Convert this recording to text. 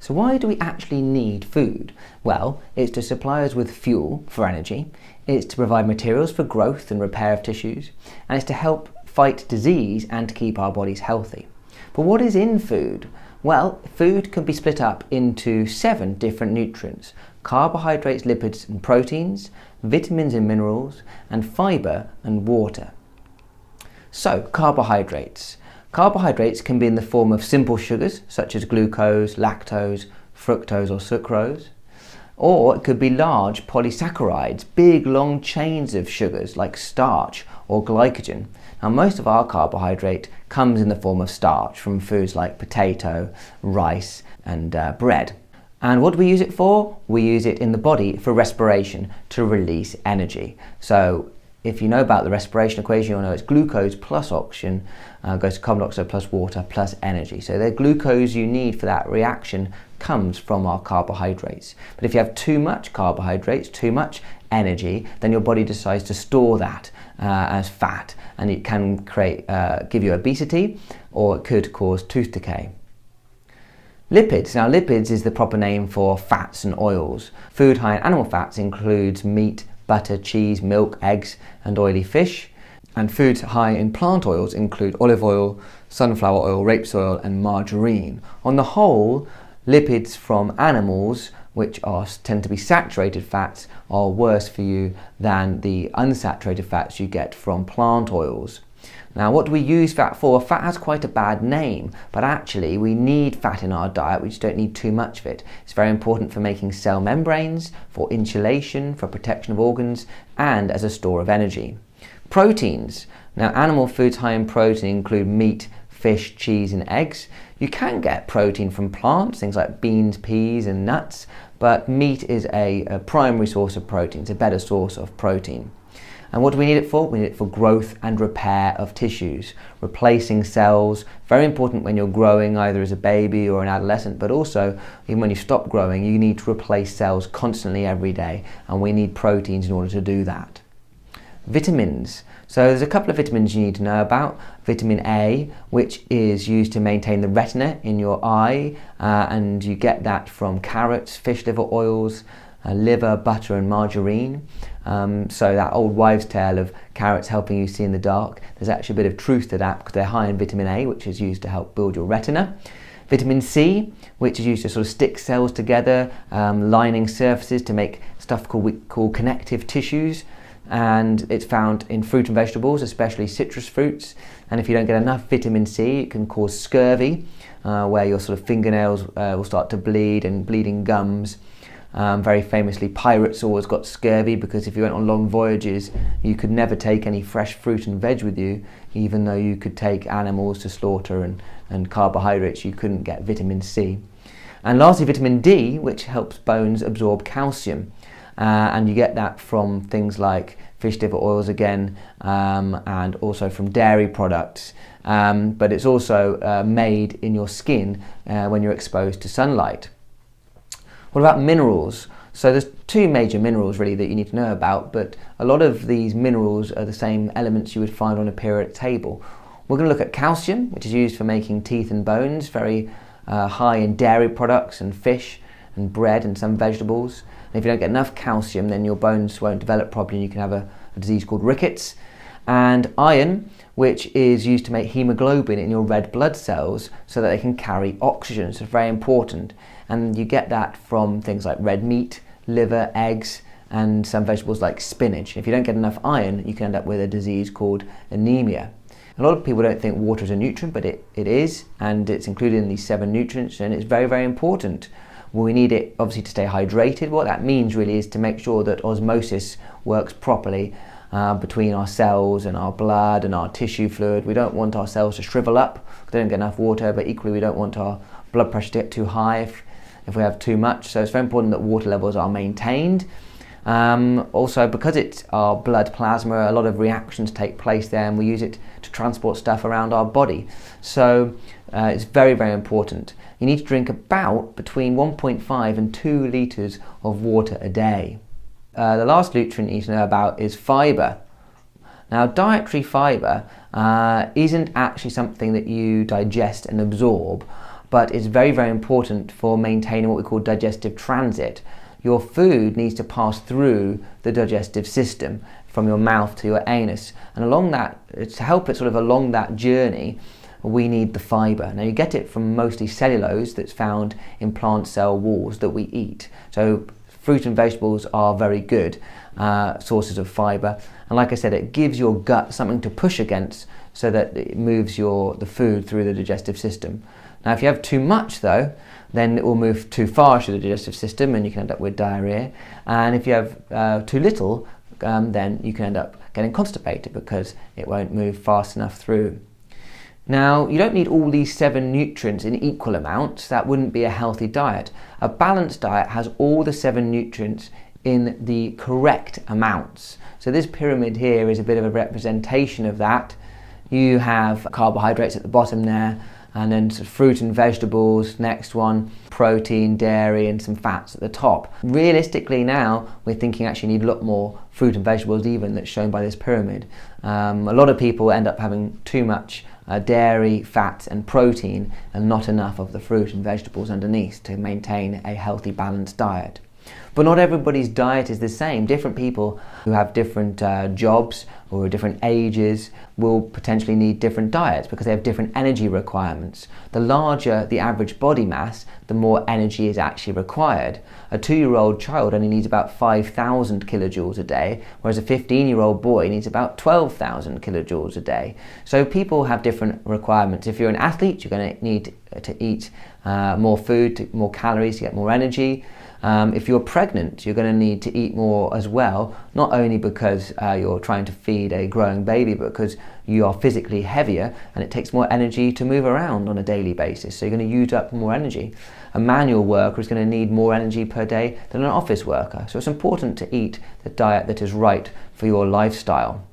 So why do we actually need food? Well, it's to supply us with fuel for energy, it's to provide materials for growth and repair of tissues, and it's to help fight disease and to keep our bodies healthy. But what is in food? Well, food can be split up into 7 different nutrients: carbohydrates, lipids and proteins, vitamins and minerals, and fibre and water. So, carbohydrates. Carbohydrates can be in the form of simple sugars such as glucose, lactose, fructose or sucrose, or it could be large polysaccharides, big long chains of sugars like starch or glycogen. Now most of our carbohydrate comes in the form of starch from foods like potato, rice and bread. And what do we use it for? We use it in the body for respiration to release energy. So if you know about the respiration equation, you'll know it's glucose plus oxygen goes to carbon dioxide plus water plus energy. So the glucose you need for that reaction comes from our carbohydrates. But if you have too much carbohydrates, too much energy, then your body decides to store that as fat, and it can give you obesity, or it could cause tooth decay. Lipids. Now lipids is the proper name for fats and oils. Food high in animal fats includes meat, butter, cheese, milk, eggs and oily fish. And foods high in plant oils include olive oil, sunflower oil, rapeseed oil and margarine. On the whole, lipids from animals, which tend to be saturated fats, are worse for you than the unsaturated fats you get from plant oils. Now what do we use fat for? Fat has quite a bad name, but actually we need fat in our diet, we just don't need too much of it. It's very important for making cell membranes, for insulation, for protection of organs, and as a store of energy. Proteins. Now animal foods high in protein include meat, fish, cheese and eggs. You can get protein from plants, things like beans, peas and nuts, but meat is a primary source of protein, it's a better source of protein. And what do we need it for? We need it for growth and repair of tissues, replacing cells. Very important when you're growing, either as a baby or an adolescent, but also even when you stop growing, you need to replace cells constantly every day, and we need proteins in order to do that. Vitamins. So there's a couple of vitamins you need to know about. Vitamin A, which is used to maintain the retina in your eye, and you get that from carrots, fish liver oils, liver, butter and margarine. So that old wives' tale of carrots helping you see in the dark, there's actually a bit of truth to that because they're high in vitamin A, which is used to help build your retina. Vitamin C, which is used to sort of stick cells together, lining surfaces to make stuff called connective tissues. And it's found in fruit and vegetables, especially citrus fruits. And if you don't get enough vitamin C, it can cause scurvy, where your sort of fingernails will start to bleed and bleeding gums. Very famously, pirates always got scurvy because if you went on long voyages, you could never take any fresh fruit and veg with you, even though you could take animals to slaughter and carbohydrates, you couldn't get vitamin C. And lastly, vitamin D, which helps bones absorb calcium. And you get that from things like fish liver oils again, and also from dairy products. But it's also made in your skin when you're exposed to sunlight. What about minerals? So there's 2 major minerals really that you need to know about, but a lot of these minerals are the same elements you would find on a periodic table. We're going to look at calcium, which is used for making teeth and bones, very high in dairy products and fish and bread and some vegetables. And if you don't get enough calcium, then your bones won't develop properly and you can have a disease called rickets. And iron, which is used to make hemoglobin in your red blood cells so that they can carry oxygen. So it's very important. And you get that from things like red meat, liver, eggs, and some vegetables like spinach. If you don't get enough iron, you can end up with a disease called anemia. A lot of people don't think water is a nutrient, but it is, and it's included in these 7 nutrients, and it's very, very important. Well, we need it obviously to stay hydrated. What that means really is to make sure that osmosis works properly between our cells and our blood and our tissue fluid. We don't want our cells to shrivel up because they don't get enough water, but equally we don't want our blood pressure to get too high if we have too much. So it's very important that water levels are maintained. Also, because it's our blood plasma, a lot of reactions take place there, and we use it to transport stuff around our body. So it's very, very important. You need to drink about between 1.5 and 2 litres of water a day. The last nutrient you need to know about is fibre. Now, dietary fibre isn't actually something that you digest and absorb, but it's very, very important for maintaining what we call digestive transit. Your food needs to pass through the digestive system from your mouth to your anus, and along that, to help it sort of along that journey, we need the fibre. Now you get it from mostly cellulose that's found in plant cell walls that we eat. So fruit and vegetables are very good sources of fibre, and like I said, it gives your gut something to push against so that it moves the food through the digestive system. Now if you have too much though, then it will move too far through the digestive system and you can end up with diarrhea, and if you have too little, then you can end up getting constipated because it won't move fast enough through. Now, you don't need all these 7 nutrients in equal amounts. That wouldn't be a healthy diet. A balanced diet has all the 7 nutrients in the correct amounts. So this pyramid here is a bit of a representation of that. You have carbohydrates at the bottom there, and then fruit and vegetables, next one, protein, dairy, and some fats at the top. Realistically now, we're thinking actually you need a lot more fruit and vegetables even, that's shown by this pyramid. A lot of people end up having too much dairy, fat and protein, and not enough of the fruit and vegetables underneath to maintain a healthy, balanced diet. But not everybody's diet is the same. Different people who have different jobs or different ages will potentially need different diets because they have different energy requirements. The larger the average body mass, the more energy is actually required. A 2-year-old child only needs about 5,000 kilojoules a day, whereas a 15-year-old boy needs about 12,000 kilojoules a day. So people have different requirements. If you're an athlete, you're going to need to eat more food, more calories to get more energy. If you're pregnant, you're going to need to eat more as well, not only because you're trying to feed a growing baby, but because you are physically heavier and it takes more energy to move around on a daily basis. So you're going to use up more energy. A manual worker is going to need more energy per day than an office worker. So it's important to eat the diet that is right for your lifestyle.